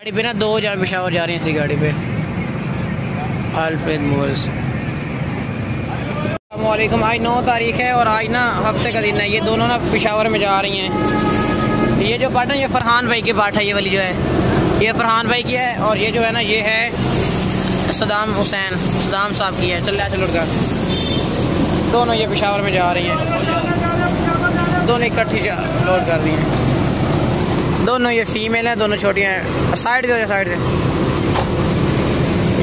गाड़ी पे ना 2000 पेशावर जा रही हैं इसी गाड़ी पे। Alfred movers. अस्सलामुअलैकुम। आज 9 तारीख है और आज ना हफ्ते का दिन है। ये दोनों ना पेशावर में जा रही हैं। ये जो पार्ट है ये फरहान भाई की पार्ट है। ये वाली जो है ये फरहान भाई की है और ये जो है ना ये है सदाम साहब की है। चल कर दोनों ये पेशावर में जा रही हैं। दोनों इकट्ठी लोड कर रही हैं। दोनों ये फीमेल हैं, दोनों छोटी हैं। साइड से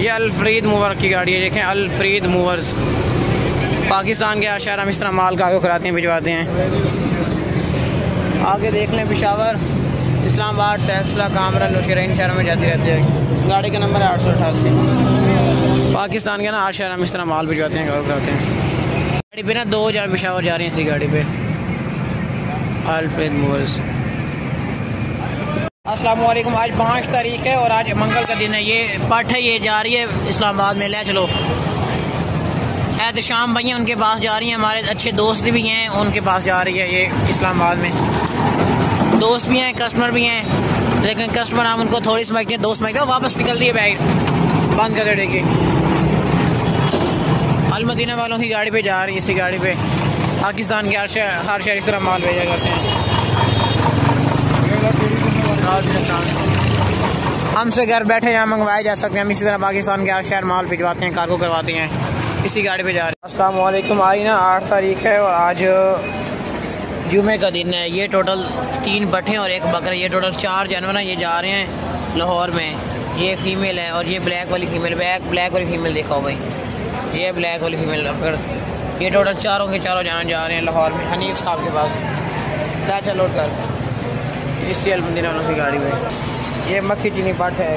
ये अल्फ्रेड मूवर की गाड़ी है। देखें अल्फ्रेड मूवर्स पाकिस्तान के हर शहर हम इस तरह माल का आगे कराते हैं, भिजवाते हैं। आगे देख लें पेशावर, इस्लामाबाद, टेक्सला, कामरा, नौशेराइन शहरों में जाती रहती है। गाड़ी का नंबर है 888। पाकिस्तान के ना हर शहर हम इस तरह माल भिजवाते हैं, आगे कराते हैं। गाड़ी पे ना 2000 पेशावर जा रही हैं इसी गाड़ी पे। Alfred movers. अस्सलामुअलैकुम। आज 5 तारीख है और आज मंगल का दिन है। ये पट है, ये जा रही है इस्लामाबाद में। ले चलो शाम भैया उनके पास जा रही हैं। हमारे अच्छे दोस्त भी हैं, उनके पास जा रही है ये इस्लामाबाद में। दोस्त भी हैं, कस्टमर भी हैं, लेकिन कस्टमर हम उनको थोड़ी समझते हैं, दोस्त समझते हैं। वापस निकल दिए, बैग बंद कर देगी। अल मदीना वालों की गाड़ी पे जा रही है इसी गाड़ी पे। पाकिस्तान के हर शहर इस तरह माल भेजा करते हैं। हमसे घर बैठे यहाँ मंगवाए जा सकते हैं। हम इसी तरह पाकिस्तान के हर शहर माल भिजवाते हैं, कार्गो करवाते हैं। इसी गाड़ी पे जा रहे हैं। अस्सलाम वालेकुम। आज ना 8 तारीख है और आज जुमे का दिन है। ये टोटल 3 बटें और 1 बकरा, ये टोटल 4 जानवर हैं। ये जा रहे हैं लाहौर में। ये फीमेल है और ये ब्लैक वाली फीमेल, ब्लैक वाली फीमेल देखो भाई, ये ब्लैक वाली फीमेल। ये टोटल चारों के चारों जानवर जा रहे हैं लाहौर में, हनीफ साहब के पास। चाचा लोड कर इसी अलमदीना वालों की गाड़ी में। ये मक्खी चीनी पट है।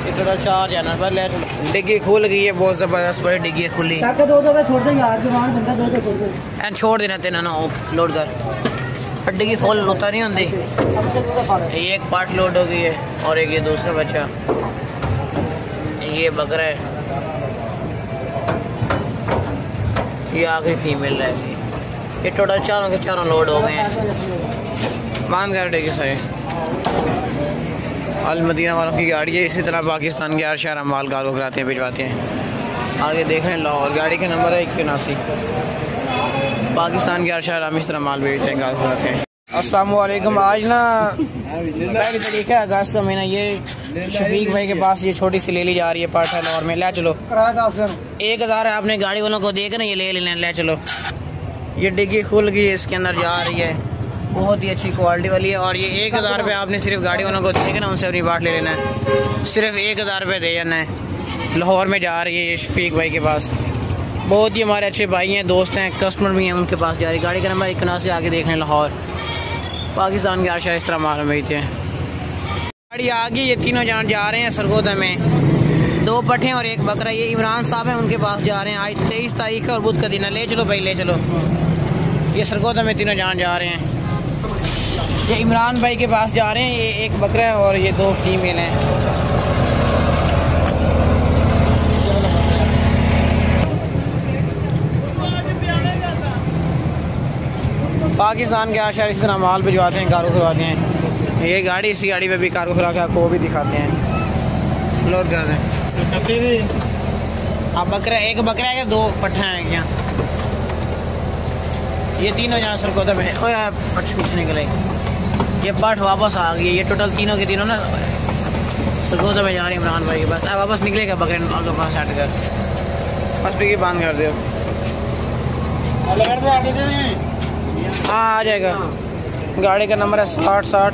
ये टोटल 4 जानवर पर ले चलो। डिग्गी खुल गई है, बहुत ज़बरदस्त बड़ी डिग्गी खुली। छोड़ देना तेना ना लोड कर। डिग्गी फुल होता नहीं होती। ये एक पार्ट लोड हो गई है और एक ये दूसरा बच्चा। ये बकरा है, ये आगे फीमेल रहेगी। ये टोटल चारों के चारों लोड हो गए हैं। बांध कर देगी सारे। अल मदीना वालों की गाड़ी है। इसी तरह पाकिस्तान के हर शहर हम माल कार्गो कराते हैं, भिजवाते हैं। आगे देख रहे हैं लाहौर। गाड़ी का नंबर है 81। पाकिस्तान के हर शहर हम इस तरह माल भेजते हैं, कार्गो कराते हैं। अस्सलाम वालेकुम। आज ना 1 तारीख है, अगस्त का महीना। ये शफीक भाई के पास ये छोटी सी ले ली जा रही है पार्ट है लाहौर में। ले चलो 1000 है। आपने गाड़ी वालों को देकर ना ये ले लेना। ले चलो। ये डिग्गी खुल गई, इसके अंदर जा रही है, बहुत ही अच्छी क्वालिटी वाली है। और ये 1000 रुपये आपने सिर्फ गाड़ी वालों को देकर ना उनसे अपनी बात ले लेना है। सिर्फ 1000 रुपये दे जाना है। लाहौर में जा रही है ये शफीक भाई के पास। बहुत ही हमारे अच्छे भाई हैं, दोस्त हैं, कस्टमर भी हैं, उनके पास जा रही है। गाड़ी का नंबर 81 से आगे देख लें लाहौर। पाकिस्तान के हर शहर इस तरह माल भेजते हैं। गाड़ी आ गई। ये तीनों जान जा रहे हैं सरगोदा में। 2 पट्ठे और 1 बकरा। ये इमरान साहब हैं, उनके पास जा रहे हैं। आज 23 तारीख है और बुध का दिन है। ले चलो भाई, ले चलो। ये सरगोदा में तीनों जान जा रहे हैं। ये इमरान भाई के पास जा रहे हैं। ये 1 बकरा है और ये 2 फीमेल हैं। पाकिस्तान के हर शहर इस तरह माल भिजवाते हैं, कार्गो करवाते हैं। ये गाड़ी, इसी गाड़ी पे भी कार्गो करा के आपको वो भी दिखाते हैं, लोड कर दें। अब बकरा 1 बकरा है, 2 पट्ठा हैं क्या? ये तीनों जहाँ सरगोदा में पट कुछ निकले। ये पाठ वापस आ गई है। ये टोटल तीनों के तीनों ना सरगोदा में जा रही है इमरान भाई के पास। अब वापस निकलेगा बकरे के पास हट कर। बस भी बंद कर दो। हाँ आ जाएगा। गाड़ी का नंबर है 6060।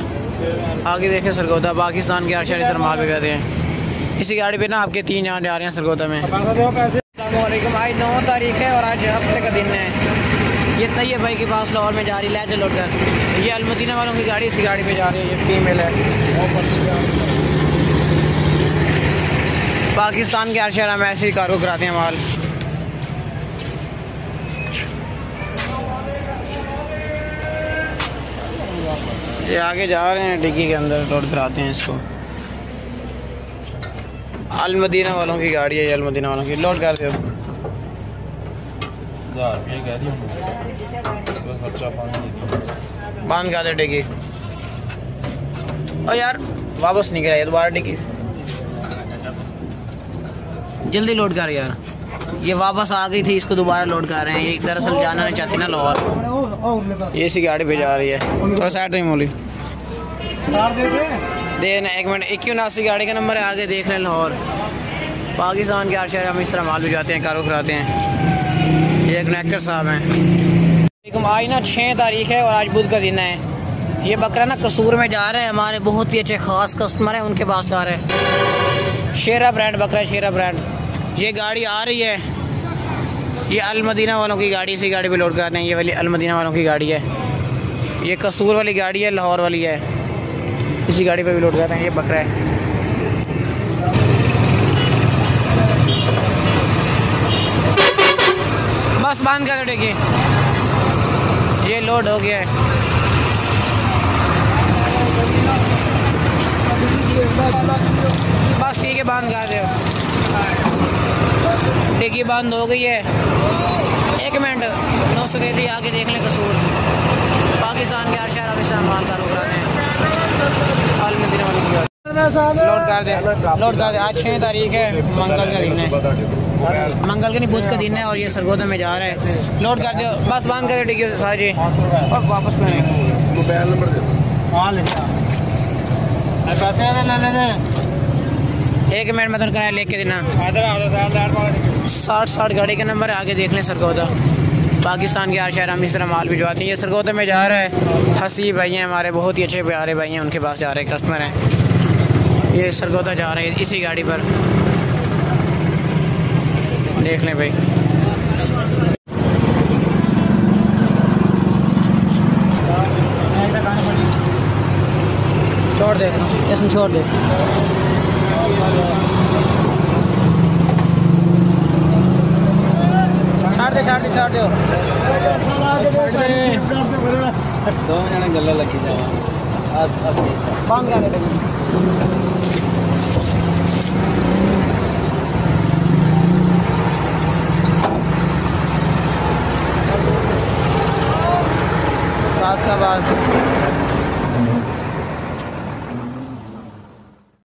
आगे देखें सरगोदा। पाकिस्तान के हर शहर इस माल भिजवाते हैं। इसी गाड़ी पे ना आपके 3 जहाँ जा रहे हैं सरगोदा में। अस्सलामुअलैकुम। आज 9 तारीख है और आज हफ्ते का दिन है। ये तैयब भाई के पास लाहौर में जा रही है। ले चलो कर। ये अलमदीना वालों की गाड़ी, इसी गाड़ी पे जा रही है। ये फीमेल है। पाकिस्तान के हर शहर में ऐसे ही कार्गो कराते हैं माल। ये आगे जा रहे हैं, डिग्गी के अंदर लोड कराते हैं इसको। अल मदीना वालों की गाड़ी है। ये अल मदीना वालों की लोड कर दो। बंद कर दे डिग्गी। और यार वापस नहीं कराया दोबारा डिक्की जल्दी लोड कर यार। ये वापस आ गई थी, इसको दोबारा लोड कर रहे हैं। ये दरअसल जाना नहीं चाहती ना लाहौर, ये इसी गाड़ी पे जा रही है। थोड़ा साइड नहीं मोली देना 1 मिनट। 8179 गाड़ी का नंबर है, आगे देख रहे हैं लाहौर पाकिस्तान के हर शहर हम इस तरह माल भी जाते हैं, कारो कराते हैं। ये कनेक्टर साहब हैं। आज ना 6 तारीख है और आज बुध का दिन है। ये बकरा ना कसूर में जा रहे हैं, हमारे बहुत ही अच्छे खास कस्टमर हैं, उनके पास जा रहे हैं। शेरा ब्रांड बकरा है, शेरा ब्रांड। ये गाड़ी आ रही है, ये अल मदीना वालों की गाड़ी, इसी गाड़ी पे लोड कराते हैं। ये वाली अल मदीना वालों की गाड़ी है, ये कसूर वाली गाड़ी है, लाहौर वाली है, इसी गाड़ी पे भी लोड कराते हैं। ये बकरा है। बस बांध कर देखिए, ये लोड हो गया है। बस ठीक है, बांध कर दो। डिग्गी बंद हो गई है। 1 मिनट 900 दे दी, आगे देख लें कसूर। पाकिस्तान के हर शहर अब इस्तेमाल माल का रोक रहे हैं। लोड कर दे, लोड कर दे। आज 6 तारीख है, मंगल का दिन है, मंगल का नहीं बुध का दिन है, और ये सरगोदा में जा रहा है। लोड कर दो, बस बांध कर डिग्गी साजी और वापस करें। मोबाइल नंबर 1 मिनट में तो किराया लेके देना। 60 गाड़ी का नंबर है, आगे देख लें सरगोदा। पाकिस्तान के हर शहर हम इस तरह माल भिजवाते हैं। ये सरगोदा में जा रहा है। हसी भाई हैं हमारे, बहुत ही अच्छे प्यारे भाई हैं, उनके पास जा रहे हैं, कस्टमर हैं। ये सरगोदा जा रहे हैं इसी गाड़ी पर, देख लें भाई। छोड़ दे इसमें, छोड़ दे। छाड़ दे 2 जने गल्ला लगी जावा। कौन क्या ले साथ का बाद